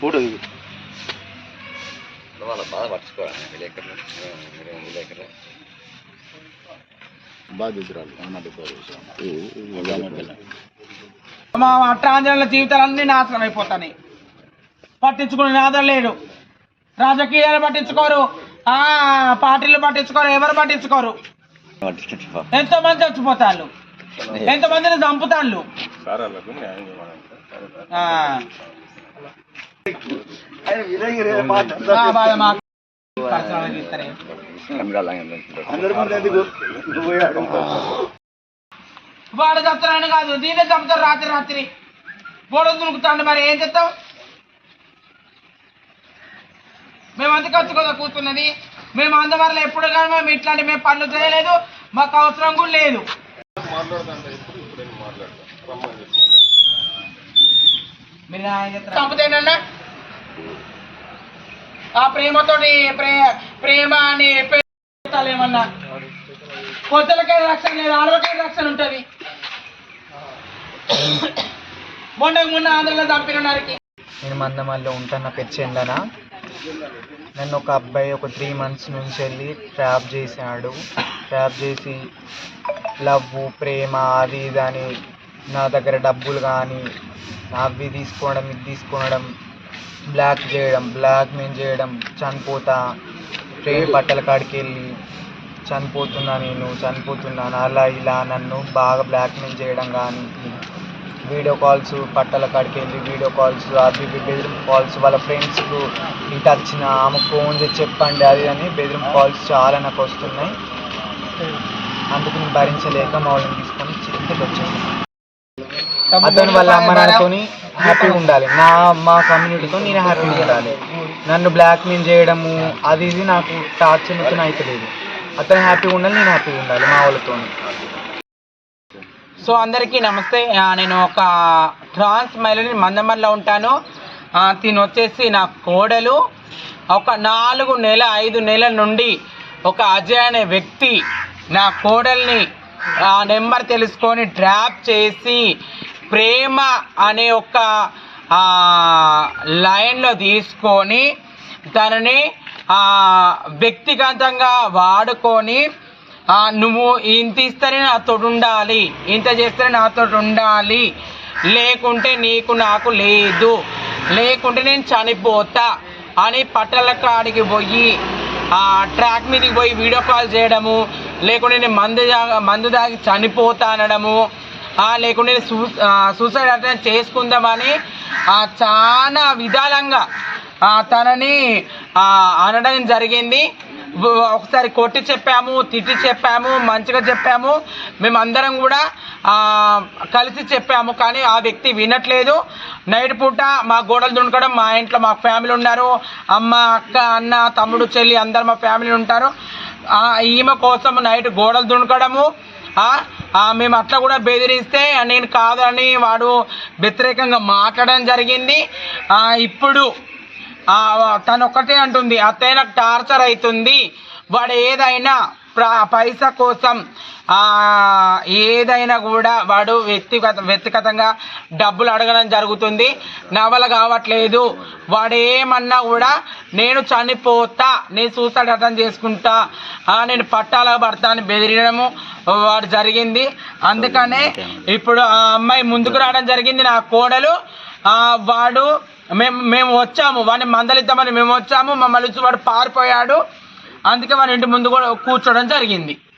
Photo వాళ్ళ బాధ పట్టుకోవాలి విలేకరు మా అట్రాంజనుల జీవితాలన్నీ నాశనం అయిపోతాయి. పట్టించుకునే నాదం లేడు. రాజకీయాలు పట్టించుకోరు, పార్టీలు పట్టించుకోరు, ఎవరు పట్టించుకోరు. ఎంతో మంది చచ్చిపోతాళ్ళు, ఎంతో మందిని చంపుతాళ్ళు. వాడు చంపుతారని కాదు, దీనే చంపుతారు. రాత్రి రాత్రి బోడలు దునుకుతాండి. మరి ఏం చేస్తాం? మేము అందుకు వచ్చి కదా కూర్చున్నది. మేము అందవరలో ఎప్పుడు కానీ మేము ఇట్లాంటి మేము పనులు చేయలేదు, మాకు అవసరం కూడా లేదు. మీరు చంపుతేనన్నా ఆ ప్రేమతోటి ప్రేమ అని ఏమన్నా కొత్తలకే రక్షణ లేదు, ఆడవకే రక్షణ ఉంటుంది. మొన్న ఆంధ్రలో చంపినారికి నేను మందమల్లో ఉంటాను. నా పేరు చందన. నన్ను ఒక అబ్బాయి ఒక 3 months నుంచి వెళ్ళి ట్రాప్ చేశాడు. ట్రాప్ చేసి లవ్, ప్రేమ అది ఇది అని నా దగ్గర డబ్బులు కానీ అవి తీసుకోవడం, ఇది తీసుకోవడం, బ్లాక్మెయిల్ చేయడం, చనిపోతా, ట్రైన్ పట్టల కాడికి వెళ్ళి చనిపోతున్నాను అలా ఇలా నన్ను బాగా బ్లాక్మెయిల్ చేయడం కానీ, వీడియో కాల్స్, పట్టల కాడికి వెళ్ళి వీడియో కాల్స్, అవి బెదిరింపు కాల్స్, వాళ్ళ ఫ్రెండ్స్కు ఇటు వచ్చిన ఆమెకు ఫోన్ చేసి చెప్పండి అది అని బెదిరింపు కాల్స్ చాలా నాకు వస్తున్నాయి. అందుకు నేను భరించలేక మా వాళ్ళని తీసుకొని చిత్తూరు వచ్చాను. అతను వాళ్ళ అమ్మ నాన్నతో హ్యాపీగా ఉండాలి, మా కమ్యూనిటీతో నేను హ్యాపీగా ఉండాలి. నన్ను బ్లాక్మెయిల్ చేయడము అది ఇది నాకు టార్చర్ అవుతలేదు. అతను హ్యాపీగా ఉండాలి, నేను హ్యాపీగా ఉండాలి మా వాళ్ళతో. సో అందరికీ నమస్తే. నేను ఒక ట్రాన్స్ మహిళని మందమర్లో ఉంటాను. తిని వచ్చేసి నా కోడలు. ఒక 4 నెల 5 నెలల నుండి ఒక అజయ్ అనే వ్యక్తి నా కోడల్ని నెంబర్ తెలుసుకొని ట్రాప్ చేసి ప్రేమ అనే ఒక లైన్లో తీసుకొని తనని వ్యక్తిగతంగా వాడుకొని నువ్వు ఇంత ఇస్తేనే నాతో ఉండాలి, ఇంత చేస్తేనే నాతో ఉండాలి, లేకుంటే నాకు లేదు, లేకుంటే నేను చనిపోతా అని పట్టల కాడికి పోయి ట్రాక్ మీదకి పోయి వీడియో కాల్ చేయడము, లేకుంటే నేను మందు దాగి చనిపోతా అనడము, లేకుంటే నేను సూసైడ్ అటెంప్ట్ చేసుకుందామని చాలా విధాలంగా తనని అనడం జరిగింది. ఒకసారి కొట్టి చెప్పాము, తిట్టి చెప్పాము, మంచిగా చెప్పాము, మేమందరం కూడా కలిసి చెప్పాము. కానీ ఆ వ్యక్తి వినట్లేదు. నైట్ పూట మా గోడలు దునకడం, మా ఇంట్లో మా ఫ్యామిలీ ఉన్నారు, అమ్మ, అక్క, అన్న, తమ్ముడు, చెల్లి అందరు మా ఫ్యామిలీ ఉంటారు. ఈమె కోసం నైట్ గోడలు దునకడము, మేము అట్లా కూడా బెదిరిస్తే నేను కాదని వాడు వ్యతిరేకంగా మాట్లాడడం జరిగింది. ఇప్పుడు తను ఒక్కటే అంటుంది, అత్తయ్య నాకు టార్చర్ అవుతుంది, వాడు ఏదైనా పైసా కోసం ఏదైనా కూడా వాడు వ్యక్తిగతంగా డబ్బులు అడగడం జరుగుతుంది, నా వల్ల కావట్లేదు, వాడు ఏమన్నా కూడా నేను చనిపోతా, నేను సూసైడ్ అటెంప్ట్ చేసుకుంటా, నేను పట్టాల పడతా అని బెదిరించడము వాడు జరిగింది. అందుకనే ఇప్పుడు ఆ అమ్మాయి ముందుకు రావడం జరిగింది, నా కోడలు. వాడు మేము వచ్చాము, వాడిని మందలిద్దామని మేము వచ్చాము, మమ్మల్ని వాడు పారిపోయాడు. అందుకే వాడి ఇంటి ముందు కూడా కూర్చోవడం జరిగింది.